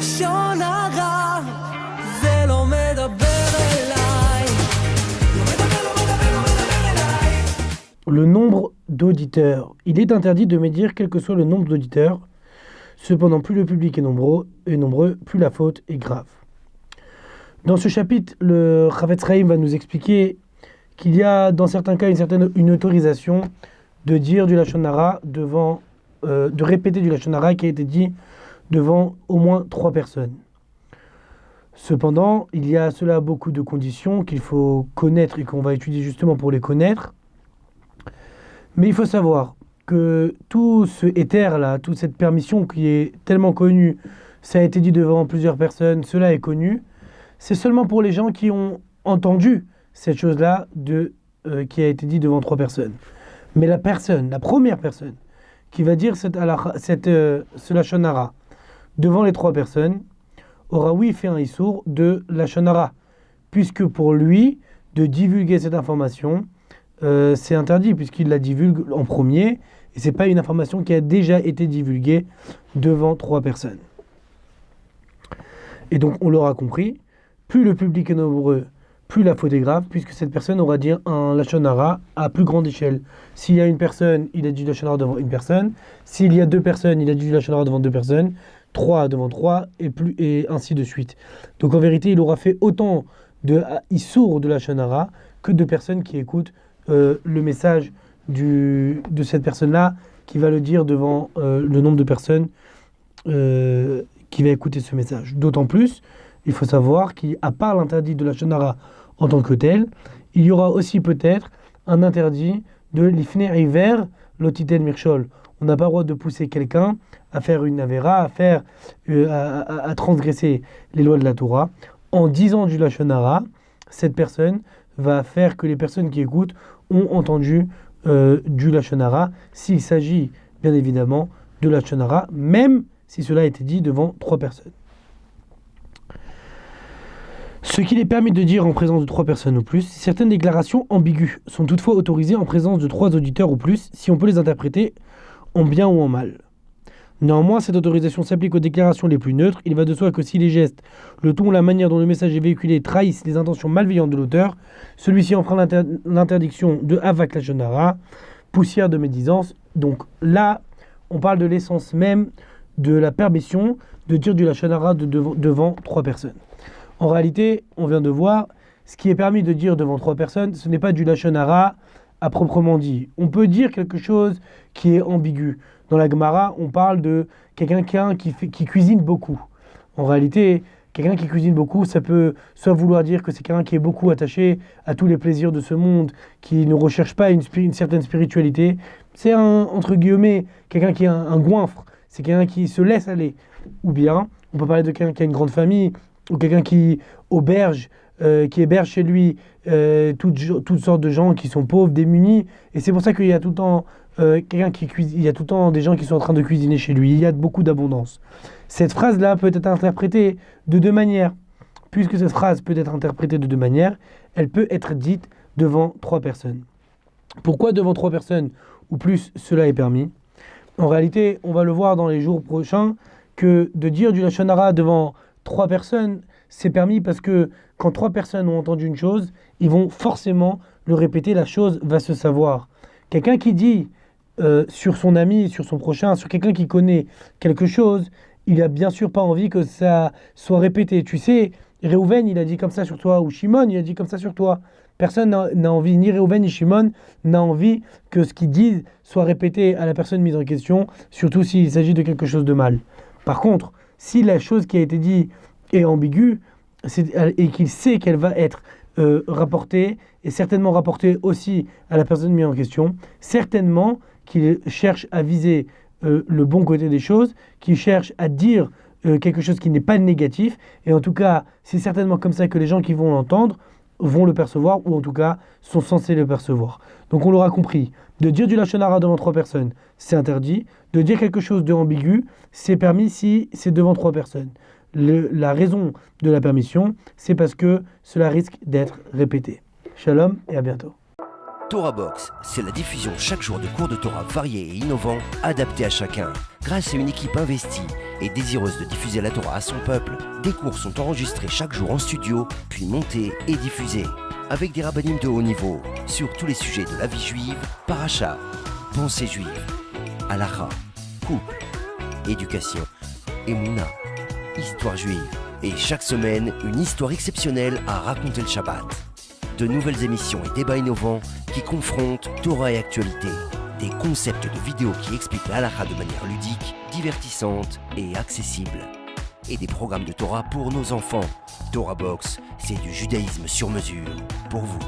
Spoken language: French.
לשון הרע, זה לא מדבר אליי. לא מדבר, לא מדבר, לא מדבר אליי. Le nombre d'auditeurs. Il est interdit de médire quel que soit le nombre d'auditeurs. Cependant, plus le public est nombreux, plus la faute est grave. Dans ce chapitre, le Chavetz Chaim va nous expliquer qu'il y a dans certains cas une autorisation de dire du Lashon Hara de répéter du Lashon Hara qui a été dit devant au moins 3 personnes. Cependant, il y a à cela beaucoup de conditions qu'il faut connaître et qu'on va étudier justement pour les connaître. Mais il faut savoir que tout ce éther-là, toute cette permission qui est tellement connue, ça a été dit devant plusieurs personnes, cela est connu, c'est seulement pour les gens qui ont entendu cette chose-là qui a été dit devant 3 personnes. Mais la première personne qui va dire ce Lashon Hara devant les 3 personnes, aura fait un issour de Lashon Hara, puisque pour lui, de divulguer cette information, c'est interdit, puisqu'il la divulgue en premier, et ce n'est pas une information qui a déjà été divulguée devant 3 personnes. Et donc, on l'aura compris, plus le public est nombreux, plus la faute est grave, puisque cette personne aura dit un Lashon Hara à plus grande échelle. S'il y a une personne, il a dit du Lashon Hara devant une personne. S'il y a 2 personnes, il a dit du Lashon Hara devant 2 personnes. 3 devant 3, et ainsi de suite. Donc en vérité, il aura fait autant de Issour de Lashon Hara que de personnes qui écoutent le message de cette personne-là, qui va le dire devant le nombre de personnes qui va écouter ce message. D'autant plus, il faut savoir qu'à part l'interdit de Lashon Hara en tant que tel, il y aura aussi peut-être un interdit de l'ifner hiver l'otiten mirchol. On n'a pas le droit de pousser quelqu'un à faire une avéra, à transgresser les lois de la Torah. En disant du Lashon Hara, cette personne va faire que les personnes qui écoutent ont entendu du Lashon Hara, s'il s'agit bien évidemment de Lashon Hara, même si cela a été dit devant 3 personnes. Ce qu'il est permis de dire en présence de 3 personnes ou plus, certaines déclarations ambiguës sont toutefois autorisées en présence de 3 auditeurs ou plus, si on peut les interpréter en bien ou en mal. Néanmoins, cette autorisation s'applique aux déclarations les plus neutres. Il va de soi que si les gestes, le ton ou la manière dont le message est véhiculé trahissent les intentions malveillantes de l'auteur, celui-ci enfreint l'interdiction de Havak Lashon Hara, poussière de médisance. Donc là, on parle de l'essence même de la permission de dire du Lashon Hara devant 3 personnes. En réalité, on vient de voir, ce qui est permis de dire devant 3 personnes, ce n'est pas du Lashon Hara à proprement dit. On peut dire quelque chose qui est ambigu. Dans la Gemara, on parle de quelqu'un qui cuisine beaucoup. En réalité, quelqu'un qui cuisine beaucoup, ça peut soit vouloir dire que c'est quelqu'un qui est beaucoup attaché à tous les plaisirs de ce monde, qui ne recherche pas une certaine spiritualité. C'est entre guillemets, quelqu'un qui est un goinfre. C'est quelqu'un qui se laisse aller. Ou bien, on peut parler de quelqu'un qui a une grande famille, ou quelqu'un qui héberge chez lui toutes sortes de gens qui sont pauvres, démunis. Et c'est pour ça qu'il y a tout le temps il y a tout le temps des gens qui sont en train de cuisiner chez lui. Il y a beaucoup d'abondance. Cette phrase-là peut être interprétée de 2 manières. Puisque cette phrase peut être interprétée de 2 manières, elle peut être dite devant 3 personnes. Pourquoi devant 3 personnes ou plus cela est permis? En réalité, on va le voir dans les jours prochains, que de dire du Lashon Hara devant 3 personnes, c'est permis parce que quand 3 personnes ont entendu une chose, ils vont forcément le répéter, la chose va se savoir. Quelqu'un qui dit sur son ami, sur son prochain, sur quelqu'un qui connaît quelque chose, il a bien sûr pas envie que ça soit répété. Tu sais, Réhouven, il a dit comme ça sur toi, ou Shimon, il a dit comme ça sur toi. Personne n'a envie, ni Réhouven ni Shimon n'a envie que ce qu'ils disent soit répété à la personne mise en question, surtout s'il s'agit de quelque chose de mal. Par contre, si la chose qui a été dite est ambiguë, et qu'il sait qu'elle va être rapportée, et certainement rapportée aussi à la personne mise en question, certainement qu'il cherche à viser le bon côté des choses, qu'il cherche à dire quelque chose qui n'est pas négatif, et en tout cas, c'est certainement comme ça que les gens qui vont l'entendre vont le percevoir, ou en tout cas sont censés le percevoir. Donc on l'aura compris, de dire du Lashon Hara devant 3 personnes, c'est interdit. De dire quelque chose de ambigu, c'est permis si c'est devant 3 personnes. La raison de la permission, c'est parce que cela risque d'être répété. Shalom et à bientôt. Torah Box, c'est la diffusion chaque jour de cours de Torah variés et innovants, adaptés à chacun. Grâce à une équipe investie et désireuse de diffuser la Torah à son peuple, des cours sont enregistrés chaque jour en studio, puis montés et diffusés. Avec des rabbinim de haut niveau, sur tous les sujets de la vie juive, paracha, pensée juive, halakha, couple, éducation, émouna, histoire juive. Et chaque semaine, une histoire exceptionnelle à raconter le Shabbat. De nouvelles émissions et débats innovants qui confrontent Torah et actualité. Des concepts de vidéos qui expliquent la halakha de manière ludique, divertissante et accessible. Et des programmes de Torah pour nos enfants. Torah Box, c'est du judaïsme sur mesure pour vous.